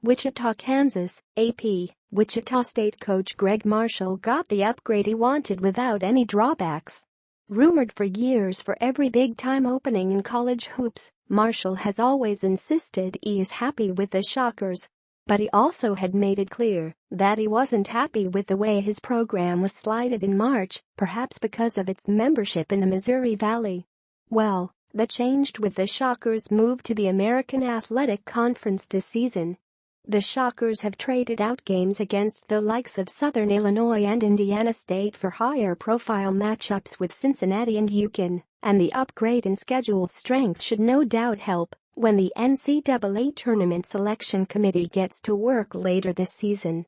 Wichita, Kansas, AP, Wichita State coach Gregg Marshall got the upgrade he wanted without any drawbacks. Rumored for years for every big-time opening in college hoops, Marshall has always insisted he is happy with the Shockers. But he also had made it clear that he wasn't happy with the way his program was slighted in March, perhaps because of its membership in the Missouri Valley. Well, that changed with the Shockers' move to the American Athletic Conference this season. The Shockers have traded out games against the likes of Southern Illinois and Indiana State for higher-profile matchups with Cincinnati and UConn, and the upgrade in schedule strength should no doubt help when the NCAA Tournament Selection Committee gets to work later this season.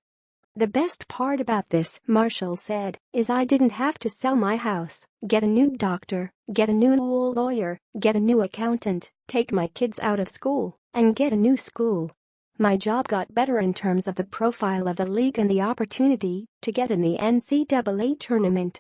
"The best part about this," Marshall said, "is I didn't have to sell my house, get a new doctor, get a new lawyer, get a new accountant, take my kids out of school, and get a new school. My job got better in terms of the profile of the league and the opportunity to get in the NCAA tournament.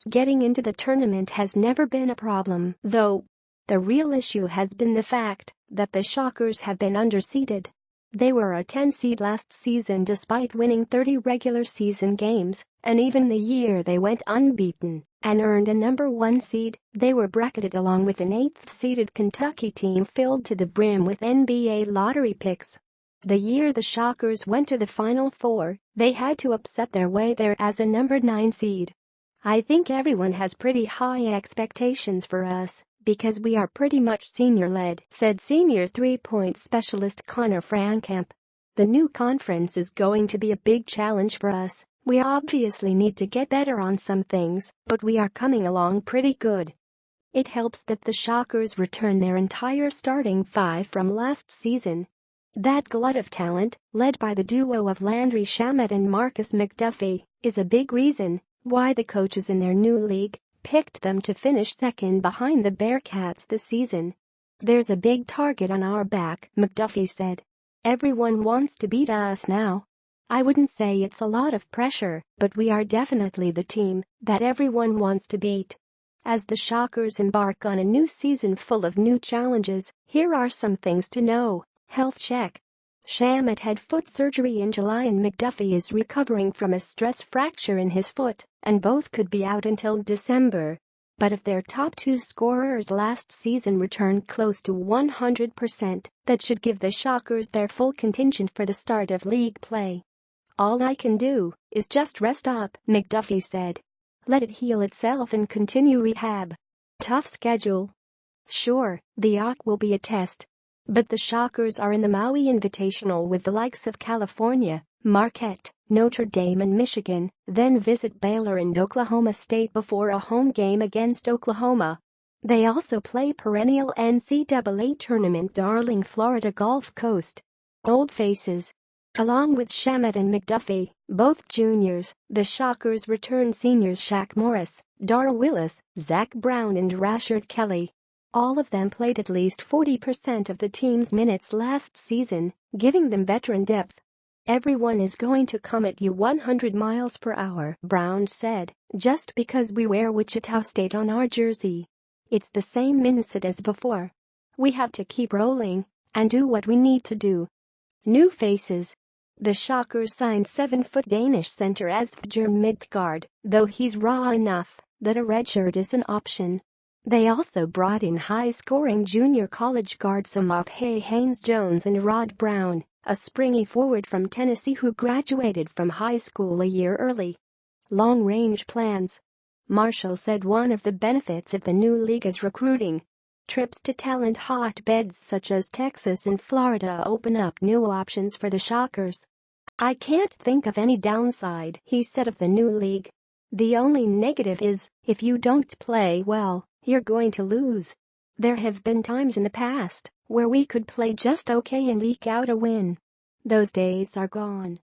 Getting into the tournament has never been a problem, though. The real issue has been the fact that the Shockers have been underseeded. They were a 10 seed last season despite winning 30 regular season games, and even the year they went unbeaten and earned a number 1 seed, they were bracketed along with an 8th-seeded Kentucky team filled to the brim with NBA lottery picks. The year the Shockers went to the Final Four, they had to upset their way there as a number 9 seed. I think everyone has pretty high expectations for us because we are pretty much senior-led," said senior three-point specialist Connor Frankamp. "The new conference is going to be a big challenge for us. We obviously need to get better on some things, but we are coming along pretty good." It helps that the Shockers return their entire starting 5 from last season. That glut of talent, led by the duo of Landry Shamet and Marcus McDuffie, is a big reason why the coaches in their new league picked them to finish second behind the Bearcats this season. "There's a big target on our back," McDuffie said. "Everyone wants to beat us now. I wouldn't say it's a lot of pressure, but we are definitely the team that everyone wants to beat." As the Shockers embark on a new season full of new challenges, here are some things to know. Health check. Shamet had foot surgery in July and McDuffie is recovering from a stress fracture in his foot, and both could be out until December. But if their top 2 scorers last season return close to 100%, that should give the Shockers their full contingent for the start of league play. "All I can do is just rest up," McDuffie said. "Let it heal itself and continue rehab. Tough schedule. Sure, the AUC will be a test. But the Shockers are in the Maui Invitational with the likes of California, Marquette, Notre Dame and Michigan, then visit Baylor and Oklahoma State before a home game against Oklahoma. They also play perennial NCAA tournament darling Florida Gulf Coast. Old faces." Along with Shamet and McDuffie, both juniors, the Shockers return seniors Shaq Morris, Darrell Willis, Zach Brown and Rashard Kelly. All of them played at least 40% of the team's minutes last season, giving them veteran depth. "Everyone is going to come at you 100 miles per hour," Brown said, "just because we wear Wichita State on our jersey. It's the same mindset as before. We have to keep rolling and do what we need to do." New faces. The Shockers signed 7-foot Danish center Asbjørn Midtgaard, though he's raw enough that a redshirt is an option. They also brought in high-scoring junior college guards Amafhe Haynes-Jones and Rod Brown, a springy forward from Tennessee who graduated from high school a year early. Long-range plans. Marshall said one of the benefits of the new league is recruiting. Trips to talent hotbeds such as Texas and Florida open up new options for the Shockers. "I can't think of any downside," he said of the new league. "The only negative is, if you don't play well, you're going to lose. There have been times in the past where we could play just okay and eke out a win. Those days are gone."